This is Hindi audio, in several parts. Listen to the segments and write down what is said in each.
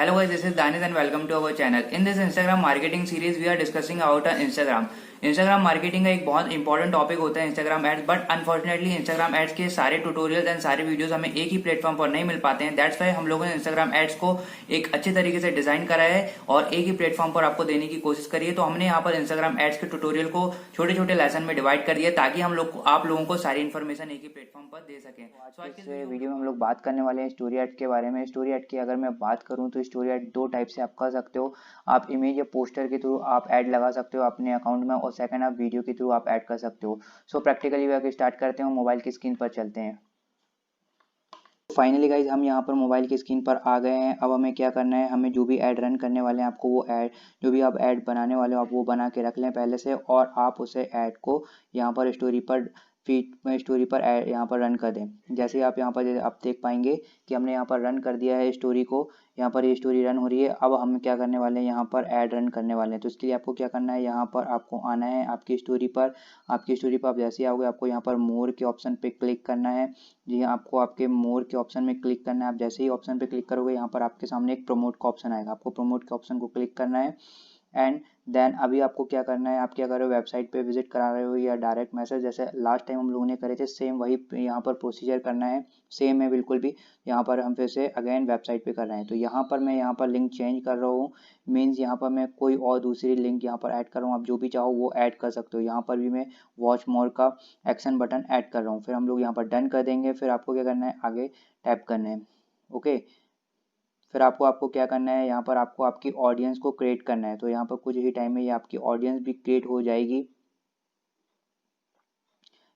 Hello guys, this is Danis and welcome to our channel. In this Instagram marketing series, we are discussing about Instagram. Instagram marketing का एक बहुत इंपॉर्टेंट टॉपिक होता है Instagram ads, but unfortunately Instagram ads के सारे ट्यूटोरियल्स एंड सारे वीडियोस हमें एक ही प्लेटफॉर्म पर नहीं मिल पाते हैं। दैट्स वाई हम लोगों ने इंस्टाग्राम एड्स को एक अच्छे तरीके से डिजाइन करा है और एक ही प्लेटफॉर्म पर आपको देने की कोशिश करी है। तो हमने यहाँ पर इंस्टाग्राम एड्स के ट्यूटोरियल को छोटे छोटे लेसन में डिवाइड कर दिया ताकि हम लोग आप लोगों को सारी इन्फॉर्मेशन एक ही प्लेटफॉर्म पर दे सकें। तो आज के वीडियो में हम लोग बात करने वाले हैं स्टोरी एड के बारे में। स्टोरी एड की अगर मैं बात करूं तो स्टोरी एड दो टाइप से आप कर सकते हो। आप इमेज या पोस्टर के थ्रू आप ऐड लगा सकते हो अपने अकाउंट में, और सेकंड आप वीडियो के थ्रू आप ऐड कर सकते हो। सो प्रैक्टिकली वे स्टार्ट करते हैं, मोबाइल की स्क्रीन पर चलते हैं। फाइनली गाइज हम यहाँ पर मोबाइल की स्क्रीन पर आ गए हैं। अब हमें क्या करना है, हमें जो भी ऐड रन करने वाले हैं आपको वो ऐड, जो भी आप ऐड बनाने वाले हो आप वो बना के रख लें पहले से, और आप उसे ऐड को यहाँ पर स्टोरी पर फीड में स्टोरी पर ऐड यहाँ पर रन कर दें। जैसे ही आप यहाँ पर आप देख पाएंगे कि हमने यहाँ पर रन कर दिया है स्टोरी को, यहाँ पर ये स्टोरी रन हो रही है। अब हम क्या करने वाले हैं, यहाँ पर ऐड रन करने वाले हैं। तो इसके लिए आपको क्या करना है, यहाँ पर आपको आना है आपकी स्टोरी पर। आपकी स्टोरी पर आप जैसे ही आओगे आपको यहाँ पर मोर के ऑप्शन पे क्लिक करना है। जी आपको आपके मोर के ऑप्शन में क्लिक करना है। आप जैसे ही ऑप्शन पे क्लिक करोगे यहाँ पर आपके सामने एक प्रमोट का ऑप्शन आएगा, आपको प्रमोट के ऑप्शन को क्लिक करना है। एंड देन अभी आपको क्या करना है, आप क्या कर रहे हो, वेबसाइट पे विजिट करा रहे हो या डायरेक्ट मैसेज, जैसे लास्ट टाइम हम लोगों ने करे थे सेम वही यहाँ पर प्रोसीजर करना है। सेम है बिल्कुल भी, यहाँ पर हम फिर से अगेन वेबसाइट पे कर रहे हैं। तो यहाँ पर मैं यहाँ पर लिंक चेंज कर रहा हूँ, मीन्स यहाँ पर मैं कोई और दूसरी लिंक यहाँ पर ऐड कर रहा हूँ। आप जो भी चाहो वो ऐड कर सकते हो। यहाँ पर भी मैं वॉच मोर का एक्शन बटन ऐड कर रहा हूँ। फिर हम लोग यहाँ पर डन कर देंगे। फिर आपको क्या करना है, आगे टैप करना है। ओके, फिर आपको क्या करना है, यहाँ पर आपको आपकी ऑडियंस को क्रिएट करना है। तो यहाँ पर कुछ ही टाइम में ये आपकी ऑडियंस भी क्रिएट हो जाएगी।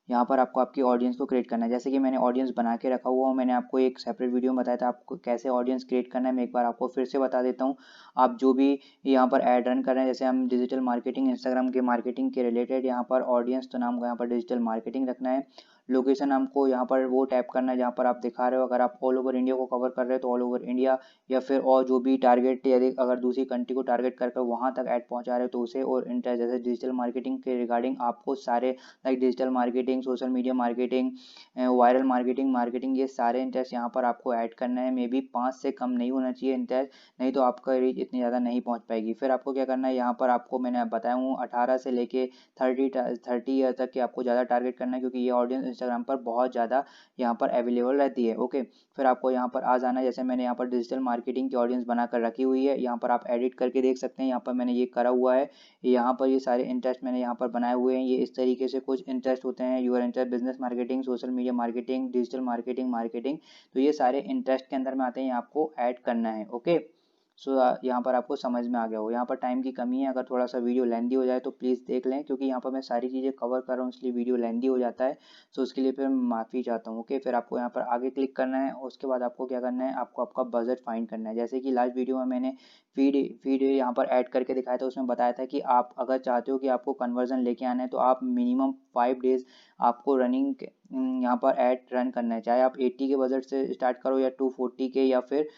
यहाँ पर आपको आपकी ऑडियंस को क्रिएट करना है। जैसे कि मैंने ऑडियंस बना के रखा हुआ, मैंने आपको एक सेपरेट वीडियो में बताया था आपको कैसे ऑडियंस क्रिएट करना है। मैं एक बार आपको फिर से बता देता हूँ। आप जो भी यहाँ पर ऐड रन कर रहे हैं, जैसे हम डिजिटल मार्केटिंग, इंस्टाग्राम के मार्केटिंग के रिलेटेड, यहाँ पर ऑडियंस तो नाम को यहाँ पर डिजिटल मार्केटिंग रखना है। लोकेशन हमको यहाँ पर वो टैप करना है जहाँ पर आप दिखा रहे हो। अगर आप ऑल ओवर इंडिया को कवर कर रहे हो तो ऑल ओवर इंडिया, या फिर और जो भी टारगेट, यदि अगर दूसरी कंट्री को टारगेट करके वहाँ तक ऐड पहुँचा रहे हो तो उसे, और इंटर जैसे डिजिटल मार्केटिंग के रिगार्डिंग आपको सारे like digital marketing, social media marketing, viral marketing, ये सारे इंटरेस्ट यहाँ पर आपको ऐड करना है। मे बी 5 से कम नहीं होना चाहिए इंटरेस्ट, नहीं तो आपका रीच इतनी ज़्यादा नहीं पहुँच पाएगी। फिर आपको क्या करना है, यहाँ पर आपको मैंने बताया हूँ 18 से लेके 30 ईयर तक कि आपको ज़्यादा टारगेट करना है, क्योंकि ये ऑडियंस इंस्टाग्राम पर बहुत ज़्यादा यहाँ पर अवेलेबल रहती है। ओके, फिर आपको यहाँ पर आ जाना है। जैसे मैंने यहाँ पर डिजिटल मार्केटिंग की ऑडियंस बनाकर रखी हुई है, यहाँ पर आप एडिट करके देख सकते हैं। यहाँ पर मैंने ये करा हुआ है। यहाँ पर ये सारे इंटरेस्ट मैंने यहाँ पर बनाए हुए हैं। ये इस तरीके से कुछ इंटरेस्ट होते हैं, your interest business marketing, social media marketing, digital marketing. तो ये सारे इंटरेस्ट के अंदर में आते हैं, आपको ऐड करना है। ओके, सो यहाँ पर आपको समझ में आ गया हो। यहाँ पर टाइम की कमी है, अगर थोड़ा सा वीडियो लेंदी हो जाए तो प्लीज़ देख लें, क्योंकि यहाँ पर मैं सारी चीज़ें कवर कर रहा हूँ इसलिए वीडियो लेंदी हो जाता है। सो उसके लिए फिर माफ़ी चाहता हूँ। ओके, फिर आपको यहाँ पर आगे क्लिक करना है। उसके बाद आपको क्या करना है, आपको आपका बजट फाइंड करना है। जैसे कि लास्ट वीडियो में मैंने फीड यहाँ पर ऐड करके दिखाया था, उसमें बताया था कि आप अगर चाहते हो कि आपको कन्वर्जन लेके आना है तो आप मिनिमम 5 डेज आपको रनिंग यहाँ पर ऐड रन करना है। चाहे आप 80 के बजट से स्टार्ट करो या 240 के या फिर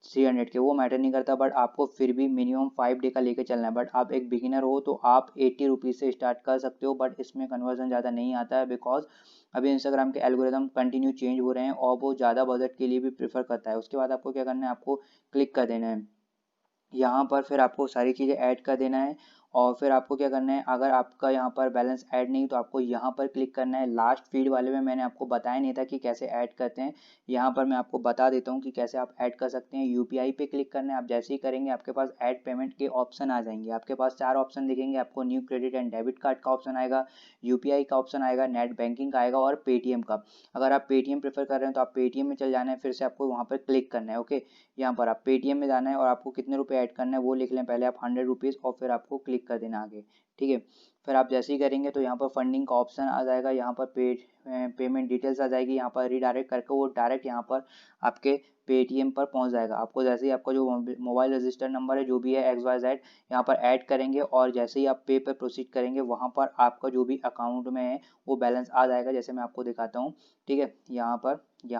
300 के, वो मैटर नहीं करता, बट आपको फिर भी मिनिमम 5 डे का लेके चलना है। बट आप एक बिगिनर हो तो आप 80 रुपीज़ से स्टार्ट कर सकते हो, बट इसमें कन्वर्जन ज़्यादा नहीं आता है, बिकॉज अभी इंस्टाग्राम के एल्गोरिदम कंटिन्यू चेंज हो रहे हैं और वो ज़्यादा बजट के लिए भी प्रेफर करता है। उसके बाद आपको क्या करना है, आपको क्लिक कर देना है यहाँ पर। फिर आपको सारी चीज़ें ऐड कर देना है, और फिर आपको क्या करना है, अगर आपका यहाँ पर बैलेंस ऐड नहीं तो आपको यहाँ पर क्लिक करना है। लास्ट फीड वाले में मैंने आपको बताया नहीं था कि कैसे ऐड करते हैं, यहाँ पर मैं आपको बता देता हूँ कि कैसे आप ऐड कर सकते हैं। यूपीआई पे क्लिक करना है। आप जैसे ही करेंगे आपके पास ऐड पेमेंट के ऑप्शन आ जाएंगे। आपके पास 4 ऑप्शन दिखेंगे आपको, new credit and debit card का ऑप्शन आएगा, यूपीआई का ऑप्शन आएगा, नेट बैंकिंग का आएगा, और पेटीएम का। अगर आप पेटीएम प्रेफर कर रहे हैं तो आप पेटीएम में चल जाना है, फिर से आपको वहाँ पर क्लिक करना है। ओके, यहाँ पर आप पेटीएम में जाना है और आपको कितने रुपए ऐड करना है वो लिख लें पहले आप, 100 रुपीज़, और फिर आपको क्लिक कर देना आगे। ठीक है, फिर आप जैसे ही करेंगे तो यहाँ पर फंडिंग का ऑप्शन आ जाएगा, यहाँ पर पेमेंट डिटेल्स आ जाएगी, यहाँ पर रीडायरेक्ट करके वो डायरेक्ट यहाँ पर आपके पेटीएम पर पहुँच जाएगा। आपको जैसे ही आपका जो मोबाइल रजिस्टर नंबर है जो भी है XYZ यहाँ पर ऐड करेंगे, और जैसे ही आप पे पर प्रोसीड करेंगे वहाँ पर आपका जो भी अकाउंट में है वो बैलेंस आ जाएगा। जैसे मैं आपको दिखाता हूँ। ठीक है, यहाँ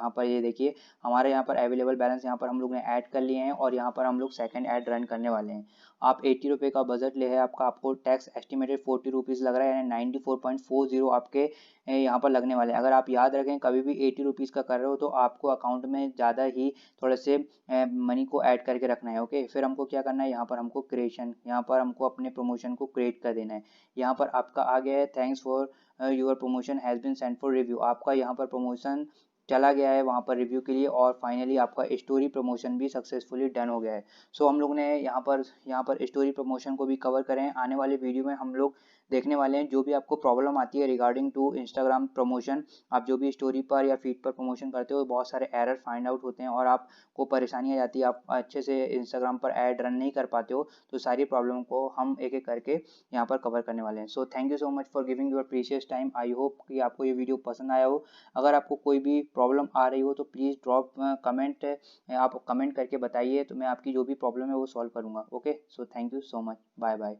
पर ये देखिए हमारे यहाँ पर अवेलेबल बैलेंस यहाँ पर हम लोग ने ऐड कर लिए हैं, और यहाँ पर हम लोग सेकंड ऐड रन करने वाले हैं। आप 80 रुपये का बजट ले है आपका, आपको टैक्स एस्टिमेटेड 40 रुपीज़ लग रहा है, यानी 94.40 आपके यहाँ पर लगने वाले हैं। अगर आप याद रखें कभी भी 80 रुपीज़ का कर रहे हो तो आपको अकाउंट में ज़्यादा ही थोड़े से मनी को ऐड करके रखना है। ओके, फिर हमको क्या करना है, यहाँ पर हमको क्रिएशन, यहाँ पर हमको अपने प्रमोशन को क्रिएट कर देना है। यहाँ पर आपका आ गया है thanks for your promotion has been sent for review. आपका यहाँ पर प्रमोशन चला गया है वहाँ पर रिव्यू के लिए, और फाइनली आपका स्टोरी प्रमोशन भी सक्सेसफुली डन हो गया है। सो हम लोग ने यहाँ पर स्टोरी प्रमोशन को भी कवर करें। आने वाले वीडियो में हम लोग देखने वाले हैं जो भी आपको प्रॉब्लम आती है रिगार्डिंग टू इंस्टाग्राम प्रमोशन, आप जो भी स्टोरी पर या फीड पर प्रमोशन करते हो बहुत सारे एरर फाइंड आउट होते हैं और आपको परेशानी आ जाती है, आप अच्छे से इंस्टाग्राम पर ऐड रन नहीं कर पाते हो, तो सारी प्रॉब्लम को हम एक एक करके यहाँ पर कवर करने वाले हैं। सो thank you so much for giving your precious time. I hope कि आपको ये वीडियो पसंद आया हो। अगर आपको कोई भी प्रॉब्लम आ रही हो तो प्लीज़ ड्रॉप कमेंट, आप कमेंट करके बताइए, तो मैं आपकी जो भी प्रॉब्लम है वो सॉल्व करूँगा। Okay, so thank you so much, bye bye.